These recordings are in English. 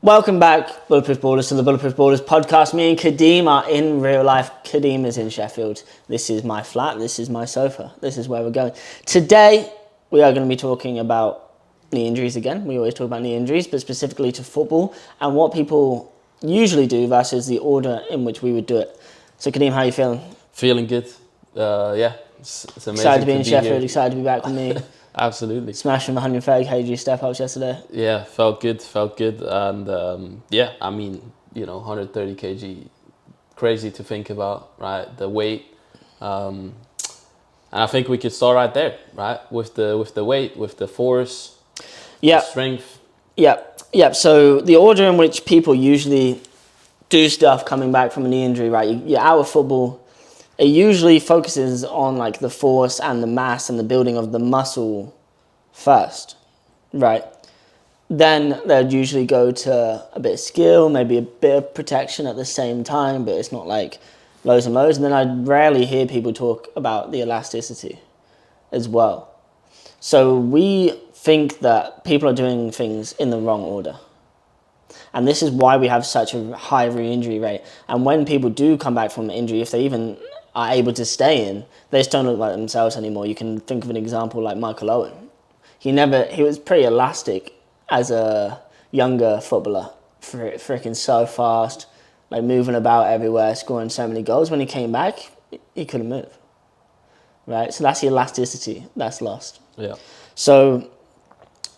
Welcome back, Bulletproof Ballers, to the Bulletproof Ballers podcast. Me and Kadeem are in real life. Kadeem is in Sheffield. This is my flat. This is my sofa. This is where we're going. Today, we are going to be talking about knee injuries again. We always talk about knee injuries, but specifically to football and what people usually do versus the order in which we would do it. So, Kadeem, how are you feeling? Feeling good. It's amazing. Excited to be in Sheffield. Here. Excited to be back with me. Absolutely. Smashing the 130 kg step-ups yesterday. Yeah, felt good. And 130 kg, crazy to think about, right? The weight. And I think we could start right there, right? With the weight, with the force, the strength. Yeah. So the order in which people usually do stuff coming back from a knee injury, right? You're out of football. It usually focuses on like the force and the mass and the building of the muscle first, right? Then they'd usually go to a bit of skill, maybe a bit of protection at the same time, but it's not like loads and loads. And then I'd rarely hear people talk about the elasticity as well. So we think that people are doing things in the wrong order. And this is why we have such a high re-injury rate. And when people do come back from an injury, if they even are able to stay in, they just don't look like themselves anymore. You can think of an example like Michael Owen. He was pretty elastic as a younger footballer, freaking so fast, like moving about everywhere, scoring so many goals. When he came back, he couldn't move, right? So that's the elasticity that's lost. Yeah. So,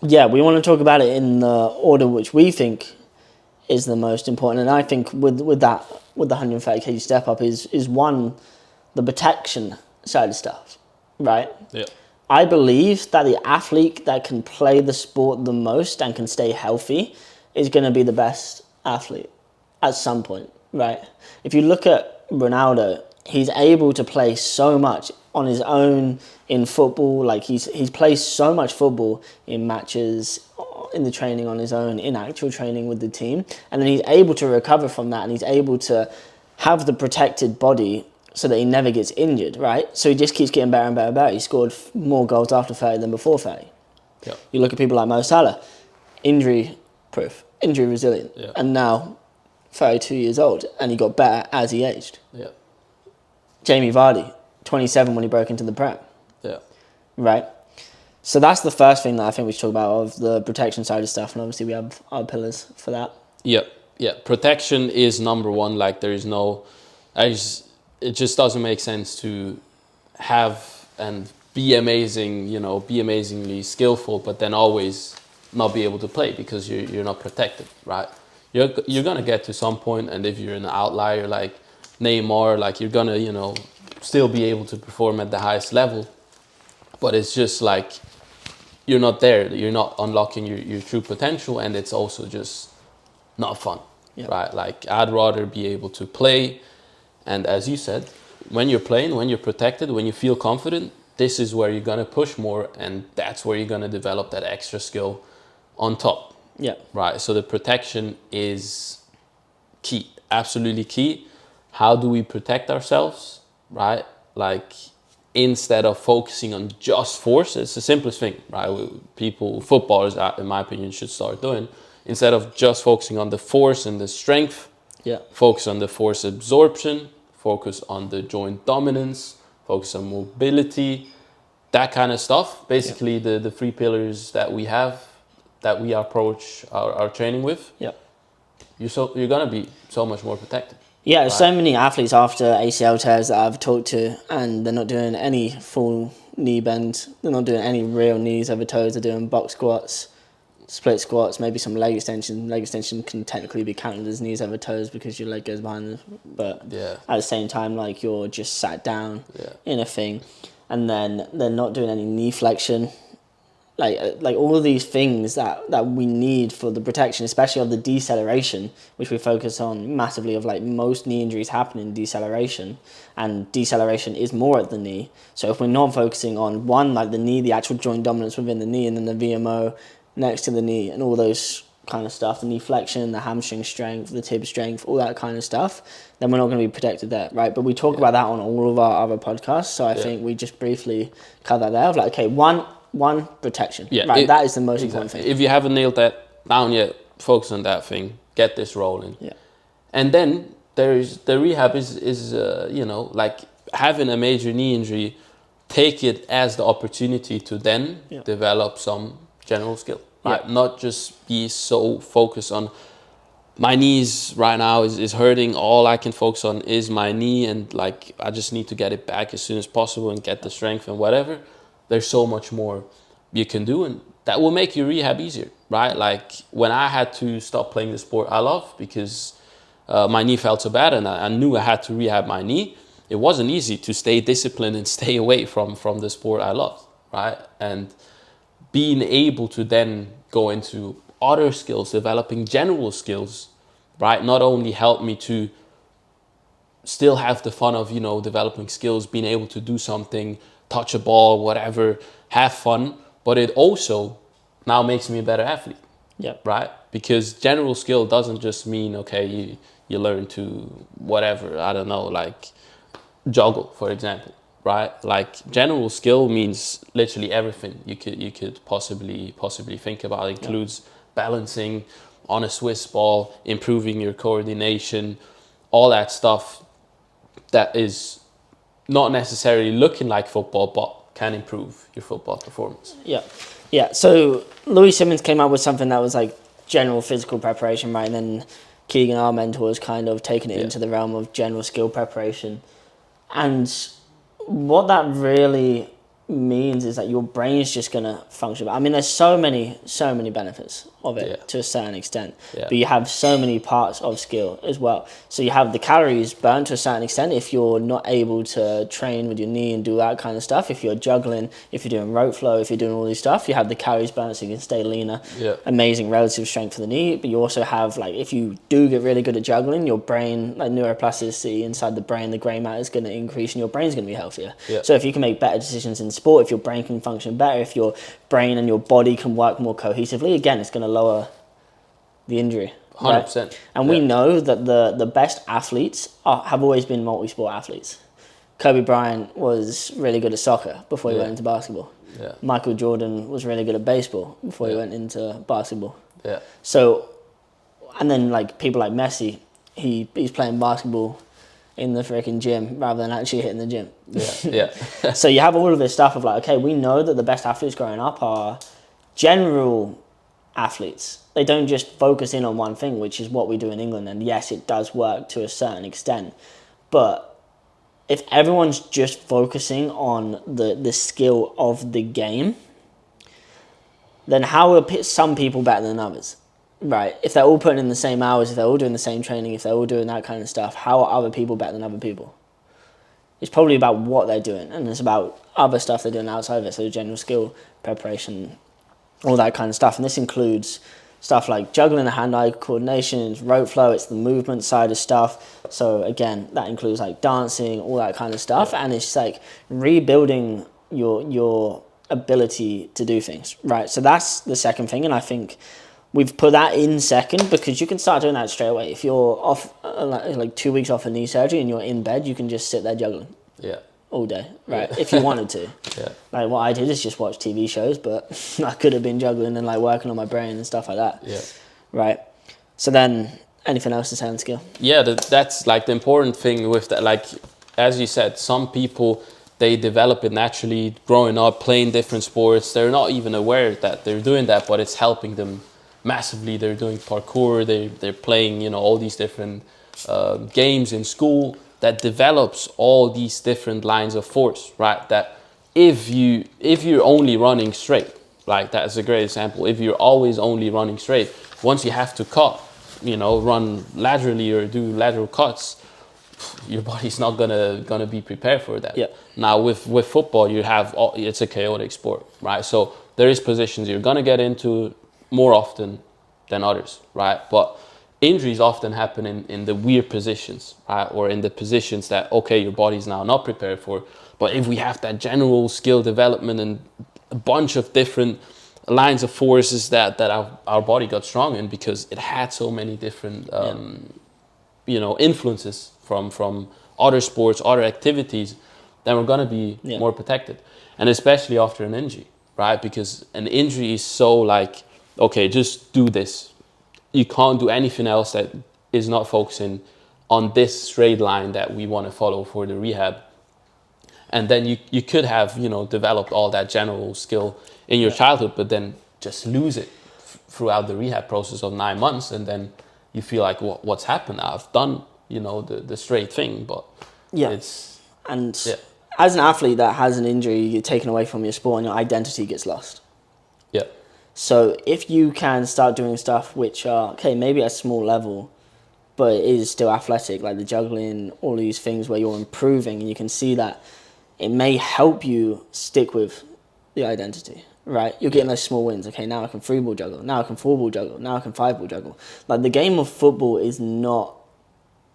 yeah, we want to talk about it in the order which we think is the most important. And I think with the 130 kg step up is one, the protection side of stuff, right? Yeah. I believe that the athlete that can play the sport the most and can stay healthy is going to be the best athlete at some point, right? If you look at Ronaldo, he's able to play so much on his own in football. Like he's played so much football in matches, in the training on his own, in actual training with the team. And then he's able to recover from that and he's able to have the protected body so that he never gets injured, right? So he just keeps getting better and better and better. He scored more goals after 30 than before 30. Yep. You look at people like Mo Salah, injury proof, injury resilient, yeah. And now 32 years old, and he got better as he aged. Yeah. Jamie Vardy, 27 when he broke into the Prem. Yeah. Right? So that's the first thing that I think we should talk about, of the protection side of stuff, and obviously we have our pillars for that. Yeah. Protection is number one. Like it just doesn't make sense to have and be amazingly skillful, but then always not be able to play because you're not protected, right? You're gonna get to some point, and if you're an outlier like Neymar, like you're gonna still be able to perform at the highest level, but it's just like you're not there. You're not unlocking your true potential, and it's also just not fun, right? Like I'd rather be able to play. And as you said, when you're playing, when you're protected, when you feel confident, this is where you're going to push more, and that's where you're going to develop that extra skill on top. Yeah. Right. So the protection is key, absolutely key. How do we protect ourselves, right? Like instead of focusing on just force, it's the simplest thing, right? Footballers, in my opinion, should start doing. Instead of just focusing on the force and the strength, focus on the force absorption, focus on the joint dominance, focus on mobility, that kind of stuff. Basically, the three pillars that we have, that we approach our training with. Yeah. You're gonna be so much more protected. Yeah, there's so many athletes after ACL tears that I've talked to, and they're not doing any full knee bend. They're not doing any real knees over toes. They're doing box squats, split squats, maybe some leg extension. Leg extension can technically be counted as knees over toes because your leg goes behind, but at the same time, like you're just sat down in a thing, and then they're not doing any knee flexion. Like all of these things that we need for the protection, especially of the deceleration, which we focus on massively, of like most knee injuries happen in deceleration, and deceleration is more at the knee. So if we're not focusing on one, like the knee, the actual joint dominance within the knee, and then the VMO next to the knee and all those kind of stuff, the knee flexion, the hamstring strength, the tib strength, all that kind of stuff, then we're not going to be protected there, right? But we talk about that on all of our other podcasts, so I think we just briefly cover that there of like, okay, one protection, right? That is the most important thing. If you haven't nailed that down yet, focus on that thing, get this rolling. Yeah. And then there's the rehab is you know, like having a major knee injury, take it as the opportunity to then develop some general skill, right? Yeah. Not just be so focused on my knees right now is hurting. All I can focus on is my knee, and like I just need to get it back as soon as possible and get the strength and whatever. There's so much more you can do, and that will make your rehab easier, right? Like when I had to stop playing the sport I love because my knee felt so bad, and I knew I had to rehab my knee. It wasn't easy to stay disciplined and stay away from the sport I loved, right? And being able to then go into other skills, developing general skills, right? Not only helped me to still have the fun of, you know, developing skills, being able to do something, touch a ball, whatever, have fun, but it also now makes me a better athlete. Yeah. Right? Because general skill doesn't just mean, okay, you learn to whatever, I don't know, like juggle, for example, right? Like general skill means literally everything you could possibly think about. It includes balancing on a Swiss ball, improving your coordination, all that stuff that is not necessarily looking like football, but can improve your football performance. Yeah. Yeah. So Louis Simmons came up with something that was like general physical preparation, right? And then Keegan, our mentor, has kind of taken it into the realm of general skill preparation. And what that really means is that your brain is just going to function. I mean, there's so many benefits of it to a certain extent, but you have so many parts of skill as well. So you have the calories burned to a certain extent if you're not able to train with your knee and do that kind of stuff. If you're juggling, if you're doing rope flow, if you're doing all these stuff, you have the calories burned so you can stay leaner. Amazing relative strength for the knee. But you also have, like, if you do get really good at juggling, your brain, like neuroplasticity inside the brain, the grey matter is going to increase and your brain's going to be healthier. So if you can make better decisions in sport, if your brain can function better, if your brain and your body can work more cohesively, again, it's going to lower the injury. 100%. Right? And we know that the best athletes have always been multi-sport athletes. Kobe Bryant was really good at soccer before he went into basketball. Michael Jordan was really good at baseball before he went into basketball. So, and then like people like Messi, he's playing basketball in the freaking gym rather than actually hitting the gym. So you have all of this stuff of like, okay, we know that the best athletes growing up are general athletes. They don't just focus in on one thing, which is what we do in England. And yes, it does work to a certain extent. But if everyone's just focusing on the skill of the game, then how are some people better than others? Right, if they're all putting in the same hours, if they're all doing the same training, if they're all doing that kind of stuff, how are other people better than other people? It's probably about what they're doing, and it's about other stuff they're doing outside of it, so general skill preparation, all that kind of stuff. And this includes stuff like juggling, the hand-eye coordination, rope flow, it's the movement side of stuff. So again, that includes like dancing, all that kind of stuff, and it's like rebuilding your ability to do things, right? So that's the second thing, and I think we've put that in second because you can start doing that straight away. If you're off, like 2 weeks off a knee surgery and you're in bed, you can just sit there juggling. All day, right? If you wanted to. Like what I did is just watch TV shows, but I could have been juggling and like working on my brain and stuff like that. Right. So then, anything else to say on skill? That's like the important thing with that. Like, as you said, some people, they develop it naturally growing up, playing different sports. They're not even aware that they're doing that, but it's helping them massively. They're doing parkour, they're playing, you know, all these different games in school that develops all these different lines of force, right? That if you're only running straight, like that's a great example. If you're always only running straight, once you have to cut, you know, run laterally or do lateral cuts, your body's not gonna be prepared for that. Now with football, you have it's a chaotic sport, right? So there is positions you're gonna get into more often than others, right? But injuries often happen in the weird positions, right? Or in the positions that, okay, your body's now not prepared for. But if we have that general skill development and a bunch of different lines of forces that our body got strong in because it had so many different, you know, influences from other sports, other activities, then we're gonna be more protected. And especially after an injury, right? Because an injury is so like, okay, just do this. you can't do anything else that is not focusing on this straight line that we want to follow for the rehab. And then you could have, developed all that general skill in your childhood, but then just lose it throughout the rehab process of 9 months. And then you feel like, what's happened? I've done, the straight thing, but it's... And as an athlete that has an injury, you're taken away from your sport and your identity gets lost. Yeah. So if you can start doing stuff which are, okay, maybe at a small level, but it is still athletic, like the juggling, all these things where you're improving, and you can see that it may help you stick with the identity, right? You're getting those small wins. Okay, now I can 3-ball juggle. Now I can 4-ball juggle. Now I can 5-ball juggle. Like, the game of football is not,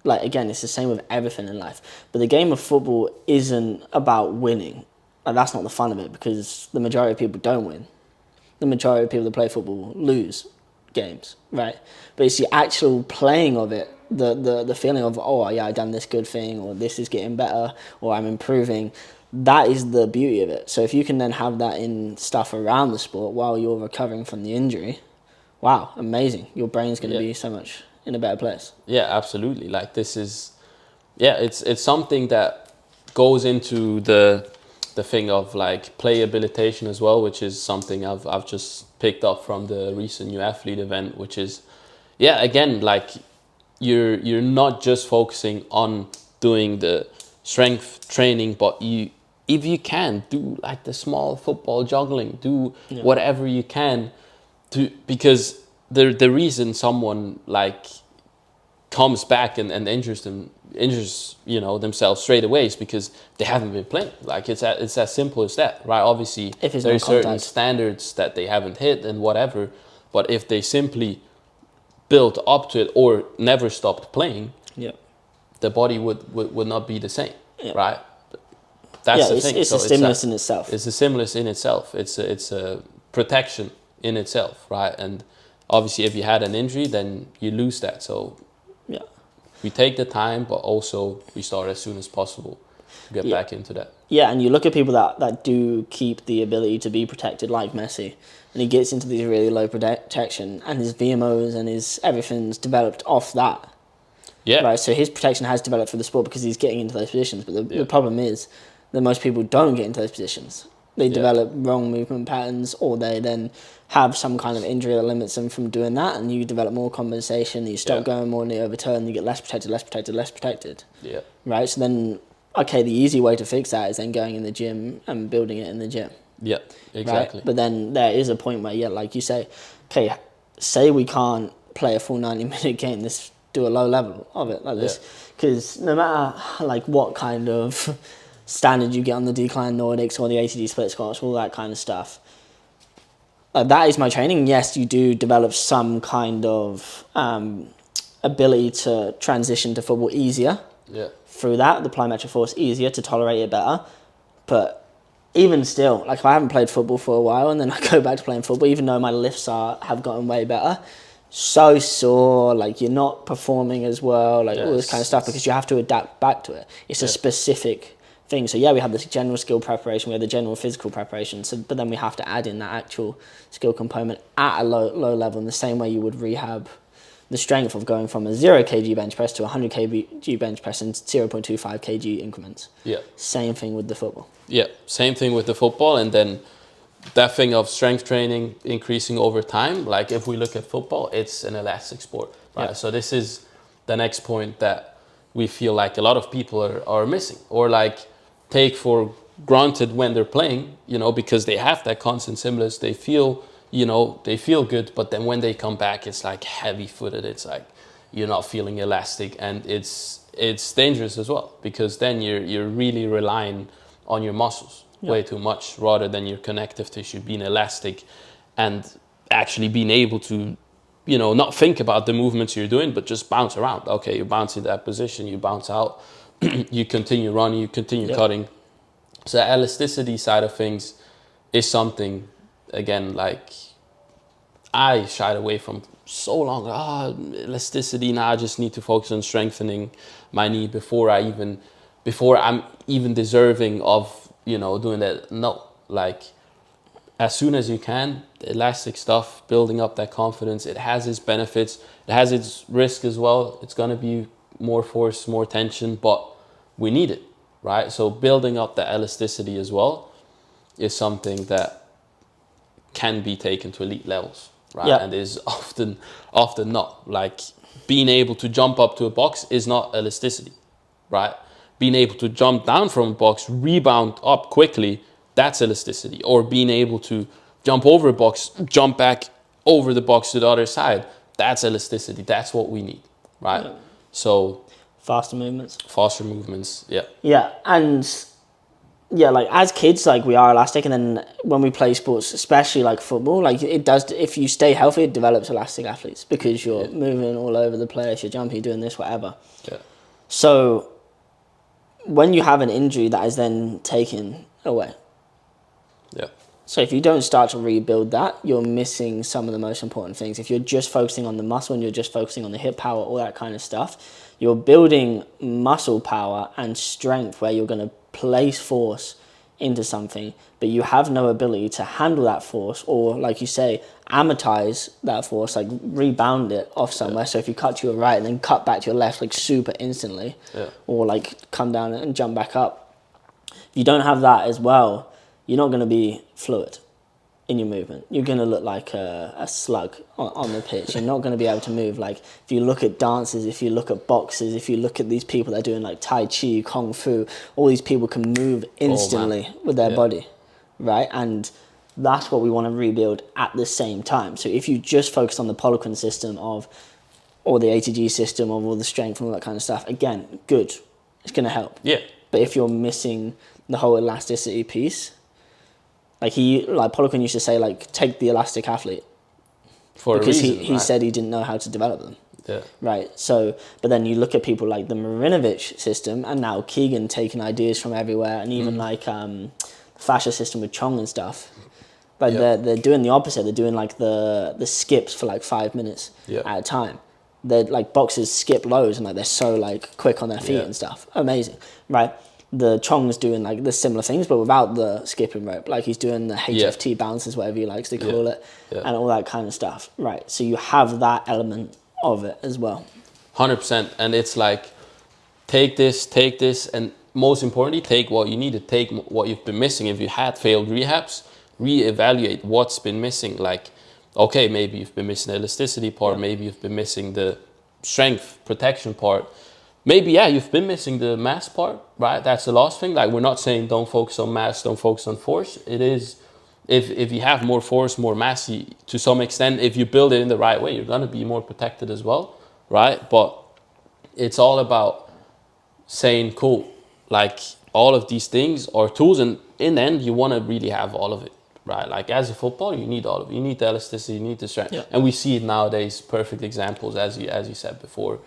like, again, it's the same with everything in life. But the game of football isn't about winning. Like, that's not the fun of it, because the majority of people don't win. The majority of people that play football lose games, right? But it's the actual playing of it, the feeling of, oh yeah, I've done this good thing, or this is getting better, or I'm improving. That is the beauty of it. So if you can then have that in stuff around the sport while you're recovering from the injury, wow, amazing. Your brain's going to be so much in a better place. Yeah, absolutely. Like, this is, it's something that goes into the thing of like playabilitation as well, which is something I've just picked up from the recent New Athlete event, which is, again, like, you're not just focusing on doing the strength training, but if you can do like the small football juggling, do whatever you can to, because the reason someone like comes back and injures themselves straight away is because they haven't been playing. Like, it's as simple as that, right? Obviously, there's certain standards that they haven't hit and whatever, but if they simply built up to it or never stopped playing, the body would not be the same, right? That's the thing. It's a stimulus in itself. It's a stimulus in itself. It's a protection in itself, right? And obviously, if you had an injury, then you lose that. So we take the time, but also we start as soon as possible to get back into that. Yeah, and you look at people that do keep the ability to be protected, like Messi, and he gets into these really low protection, and his VMOs and his everything's developed off that. Yeah. Right, so his protection has developed for the sport because he's getting into those positions, but the problem is that most people don't get into those positions. They develop wrong movement patterns, or they then have some kind of injury that limits them from doing that, and you develop more compensation, you stop going more in the overturn, you get less protected. Yeah. Right, so then, okay, the easy way to fix that is then going in the gym and building it in the gym. Yeah, exactly. Right? But then there is a point where, like you say, okay, say we can't play a full 90-minute game, let's do a low level of it like this. Because no matter like what kind of standard you get on the decline Nordics or the ATD split squats, all that kind of stuff, that is my training. Yes, you do develop some kind of ability to transition to football easier. Yeah. Through that, the plyometric force easier to tolerate it better. But even still, like, if I haven't played football for a while and then I go back to playing football, even though my lifts have gotten way better, so sore, like, you're not performing as well, like all this kind of stuff, because you have to adapt back to it. It's a specific thing. So we have this general skill preparation, we have the general physical preparation, but then we have to add in that actual skill component at a low level, in the same way you would rehab the strength of going from a 0 kg bench press to a 100 kg bench press in 0.25 kg increments. Yeah. Same thing with the football. Yeah, same thing with the football. And then that thing of strength training increasing over time, like if we look at football, it's an elastic sport, right? Yeah. So this is the next point that we feel like a lot of people are missing, or like take for granted when they're playing, because they have that constant stimulus, they feel good, but then when they come back, it's like heavy-footed. It's like you're not feeling elastic, and it's dangerous as well, because then you're really relying on your muscles way too much, rather than your connective tissue being elastic and actually being able to, not think about the movements you're doing, but just bounce around. Okay, you bounce in that position, you bounce out, you continue running, you continue cutting. So the elasticity side of things is something, again, like I shied away from so long. Elasticity, now I just need to focus on strengthening my knee before I'm even deserving of, doing that. No, like as soon as you can, the elastic stuff, building up that confidence, it has its benefits. It has its risk as well. It's going to be more force, more tension, but we need it, right? So building up the elasticity as well is something that can be taken to elite levels, right? Yeah. And is often not. Like being able to jump up to a box is not elasticity, right? Being able to jump down from a box, rebound up quickly, that's elasticity. Or being able to jump over a box, jump back over the box to the other side, that's elasticity. That's what we need, right? Yeah. So Faster movements. faster movements, yeah. Yeah, and yeah, like as kids, like we are elastic, and then when we play sports, especially like football, like it does. If you stay healthy, it develops elastic athletes because you're moving all over the place, you're jumping, you're doing this, whatever. Yeah. So when you have an injury that is then taken away, Yeah. so if you don't start to rebuild that, you're missing some of the most important things. If you're just focusing on the muscle and you're just focusing on the hip power, all that kind of stuff, you're building muscle power and strength where you're going to place force into something, but you have no ability to handle that force or, like you say, amortize that force, like rebound it off somewhere. So if you cut to your right and then cut back to your left, like super instantly, or like come down and jump back up, if you don't have that as well, you're not going to be fluid in your movement. You're going to look like a slug on the pitch. You're not going to be able to move. Like if you look at dancers, if you look at boxers, if you look at these people that are doing like Tai Chi, Kung Fu, all these people can move instantly with their body, right? And that's what we want to rebuild at the same time. So if you just focus on the Poliquin system or the ATG system of all the strength and all that kind of stuff, again, good. It's going to help. Yeah. But if you're missing the whole elasticity piece, like Poliquin used to say, like, take the elastic athlete. For because a reason, he said he didn't know how to develop them. Yeah. Right. So, but then you look at people like the Marinovich system, and now Keegan taking ideas from everywhere, and even like fascia system with Chong and stuff. But they're doing the opposite. They're doing like the skips for like 5 minutes at a time. They're like boxers skip lows and like they're so like quick on their feet and stuff. Amazing, right? The Chong's doing like the similar things, but without the skipping rope. Like he's doing the HFT bounces, whatever he likes to call it, and all that kind of stuff. Right. So you have that element of it as well. 100%. And it's like, take this, and most importantly, take what you need to take, what you've been missing. If you had failed rehabs, reevaluate what's been missing. Like, okay, maybe you've been missing the elasticity part, maybe you've been missing the strength protection part. Maybe, you've been missing the mass part, right? That's the last thing. Like, we're not saying don't focus on mass, don't focus on force. It is, if you have more force, more mass, to some extent, if you build it in the right way, you're going to be more protected as well, right? But it's all about saying, cool, like, all of these things are tools, and in the end, you want to really have all of it, right? Like, as a footballer, you need all of it. You need the elasticity, you need the strength. Yeah. And we see it nowadays, perfect examples, as you said before.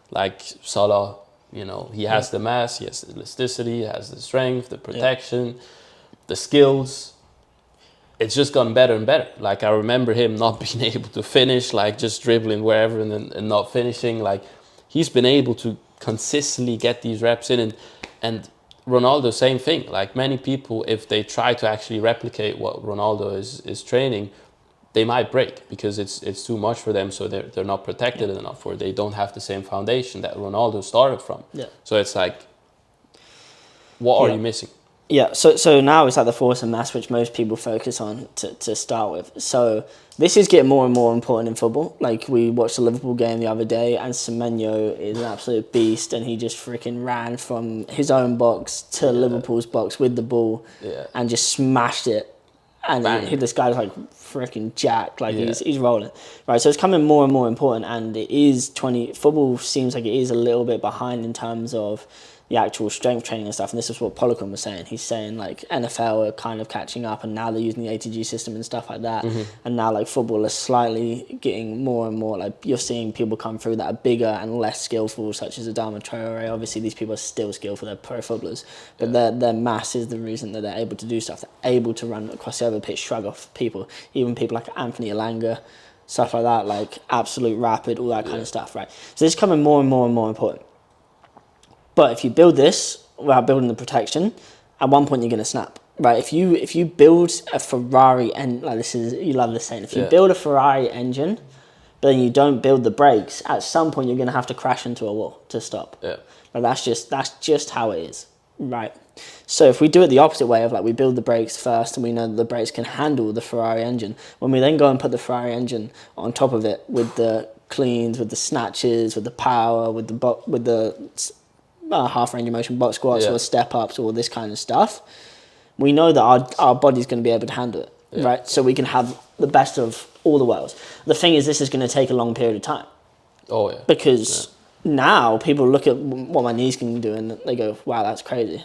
Like Salah, you know, he has the mass, he has the elasticity, he has the strength, the protection, the skills. It's just gotten better and better. Like, I remember him not being able to finish, like just dribbling wherever and not finishing. Like, he's been able to consistently get these reps in. And Ronaldo, same thing. Like, many people, if they try to actually replicate what Ronaldo is training, they might break because it's too much for them, so they're not protected enough, or they don't have the same foundation that Ronaldo started from. Yeah. So it's like, what are you missing? Yeah, so now it's like the force and mass, which most people focus on to start with. So this is getting more and more important in football. Like, we watched the Liverpool game the other day, and Semenyo is an absolute beast, and he just freaking ran from his own box to Liverpool's box with the ball and just smashed it. And this guy's like freaking jacked, like he's rolling, right? So it's coming more and more important, and it is football seems like it is a little bit behind in terms of the actual strength training and stuff. And this is what Poliquin was saying. He's saying like NFL are kind of catching up, and now they're using the ATG system and stuff like that. And now like football is slightly getting more and more, like you're seeing people come through that are bigger and less skillful, such as Adama Traore. Obviously these people are still skillful, they're pro footballers, but their mass is the reason that they're able to do stuff. They're able to run across the other pitch, shrug off people, even people like Anthony Elanga, stuff like that, like absolute rapid, all that kind of stuff, right? So this is coming more and more and more important. But if you build this without building the protection, at one point you're going to snap. right? If you build a Ferrari and like this is you love this saying, if you build a Ferrari engine, but then you don't build the brakes, at some point you're gonna have to crash into a wall to stop. Yeah. Like that's just how it is, right? So if we do it the opposite way of like we build the brakes first and we know that the brakes can handle the Ferrari engine, when we then go and put the Ferrari engine on top of it with the cleans, with the snatches, with the power, with the half range of motion box squats or step ups, all this kind of stuff, we know that our body's going to be able to handle it, right? So we can have the best of all the worlds. The thing is, this is going to take a long period of time. Oh yeah. Because now people look at what my knees can do and they go, "Wow, that's crazy."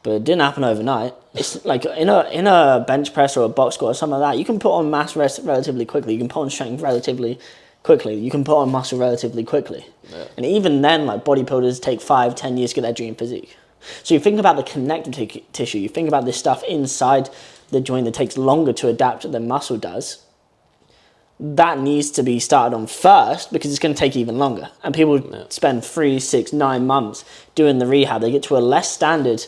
But it didn't happen overnight. It's like in a bench press or a box squat or something like that, you can put on mass relatively quickly. You can put on strength relatively quickly. You can put on muscle relatively quickly. Yeah. And even then, like bodybuilders take 5-10 years to get their dream physique. So you think about the connective tissue. You think about this stuff inside the joint that takes longer to adapt than muscle does. That needs to be started on first because it's going to take even longer. And people spend 3, 6, 9 months doing the rehab. They get to a less standard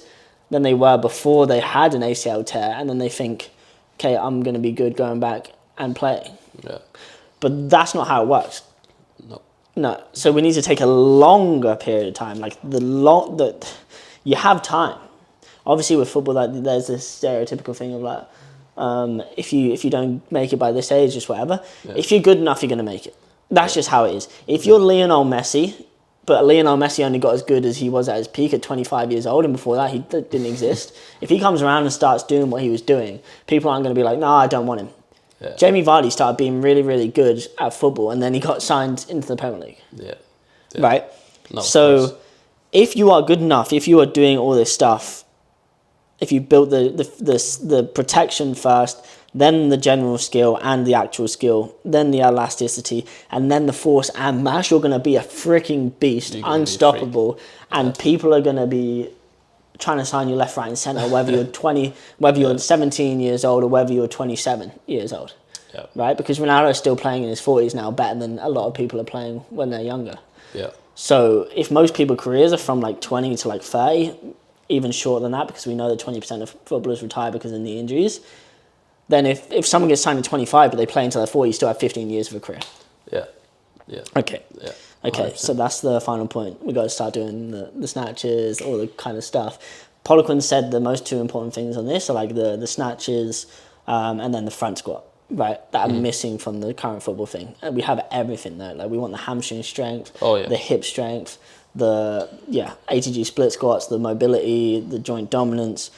than they were before they had an ACL tear, and then they think, okay, I'm going to be good going back and playing. Yeah. But that's not how it works. No. So we need to take a longer period of time. Like you have time. Obviously with football, like there's this stereotypical thing of like, if you don't make it by this age, just whatever. Yeah. If you're good enough, you're going to make it. That's just how it is. If you're Lionel Messi, but Lionel Messi only got as good as he was at his peak at 25 years old, and before that he didn't exist. If he comes around and starts doing what he was doing, people aren't going to be like, no, I don't want him. Yeah. Jamie Vardy started being really, really good at football, and then he got signed into the Premier League. Yeah. Right? No, so if you are good enough, if you are doing all this stuff, if you build the protection first, then the general skill and the actual skill, then the elasticity, and then the force and mass, you're going to be a freaking beast, unstoppable, and people are going to be trying to sign you left, right, and centre, whether you're 20, whether you're 17 years old, or whether you're 27 years old, right? Because Ronaldo's still playing in his 40s now, better than a lot of people are playing when they're younger. Yeah. So if most people's careers are from like 20 to like 30, even shorter than that, because we know that 20% of footballers retire because of knee injuries, then if someone gets signed at 25 but they play until they're 40, you still have 15 years of a career. Yeah. Yeah. Okay. Yeah. Okay, 100%. So that's the final point. We've got to start doing the snatches, all the kind of stuff. Poliquin said the most two important things on this are like the snatches and then the front squat, right? That are missing from the current football thing. And we have everything though. Like we want the hamstring strength, the hip strength, the ATG split squats, the mobility, the joint dominance,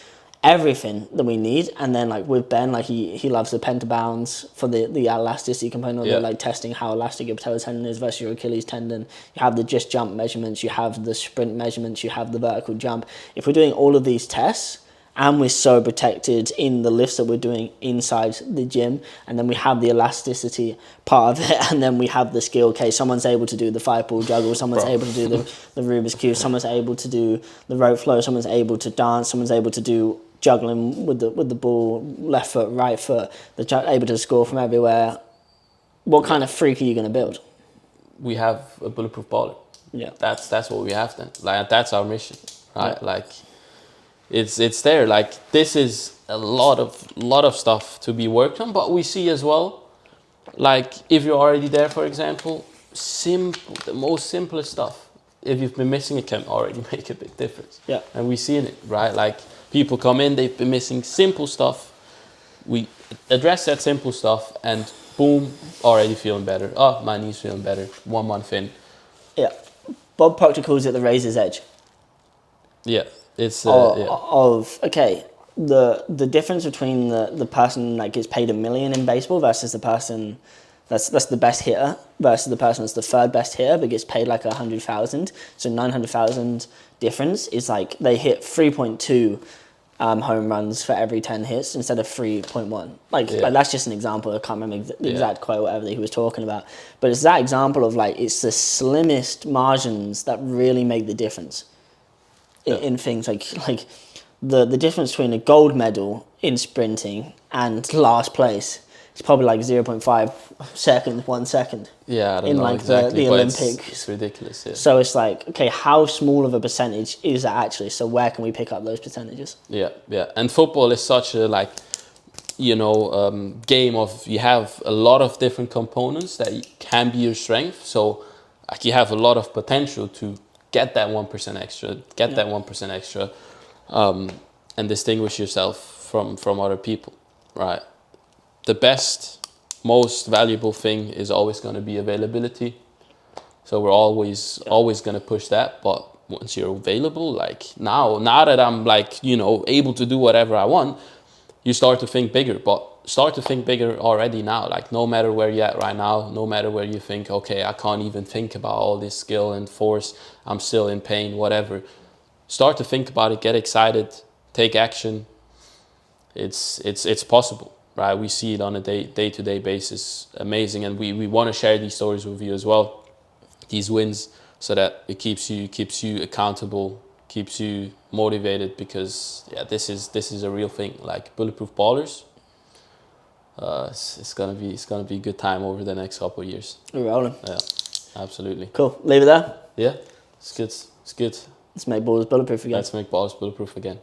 everything that we need. And then like with Ben, like he loves the pentabounds for the elasticity component, like testing how elastic your patella tendon is versus your Achilles tendon. You have the just jump measurements, you have the sprint measurements, you have the vertical jump. If we're doing all of these tests and we're so protected in the lifts that we're doing inside the gym, and then we have the elasticity part of it, and then we have the skill. Okay, someone's able to do the 5-ball juggle, someone's able to do the Rubik's Cube, someone's able to do the rope flow, someone's able to dance, someone's able to do juggling with the ball, left foot, right foot, they're able to score from everywhere. What kind of freak are you going to build? We have a bulletproof body. Yeah. That's what we have then. Like that's our mission, right? Yeah. Like it's there. Like this is a lot of stuff to be worked on, but we see as well, like if you're already there, for example, the most simplest stuff, if you've been missing it, can already make a big difference. Yeah. And we see it, right? Like people come in, they've been missing simple stuff. We address that simple stuff and boom, already feeling better. Oh, my knee's feeling better. 1 month in. Yeah. Bob Proctor calls it the razor's edge. Yeah. It's the difference between the person that gets paid $1 million in baseball versus the person that's the best hitter versus the person that's the third best hitter but gets paid like 100,000. So 900,000 difference is like they hit 3.2 home runs for every 10 hits instead of 3.1. Like that's just an example. I can't remember the exact quote, whatever that he was talking about. But it's that example of like it's the slimmest margins that really make the difference in things like the difference between a gold medal in sprinting and last place it's probably like 0.5 seconds, 1 second. Yeah, I don't in know like exactly, the but Olympics. it's ridiculous. Yeah. So it's like, okay, how small of a percentage is that actually? So where can we pick up those percentages? Yeah, yeah. And football is such a like, game of, you have a lot of different components that can be your strength. So like you have a lot of potential to get that 1% extra, get that 1% extra, and distinguish yourself from other people, right? The best, most valuable thing is always going to be availability. So we're always going to push that. But once you're available, like now that I'm like, able to do whatever I want, you start to think bigger. But start to think bigger already now. Like no matter where you're at right now, no matter where you think, okay, I can't even think about all this skill and force, I'm still in pain, whatever. Start to think about it, get excited, take action. It's possible, right? We see it on a day-to-day basis. Amazing. And we want to share these stories with you as well, these wins, so that it keeps you accountable, keeps you motivated, because this is a real thing. Like Bulletproof Ballers, it's gonna be a good time over the next couple of years. We're rolling. Yeah, absolutely. Cool. Leave it there. Yeah, it's good. Let's make ballers bulletproof again. Let's make ballers bulletproof again.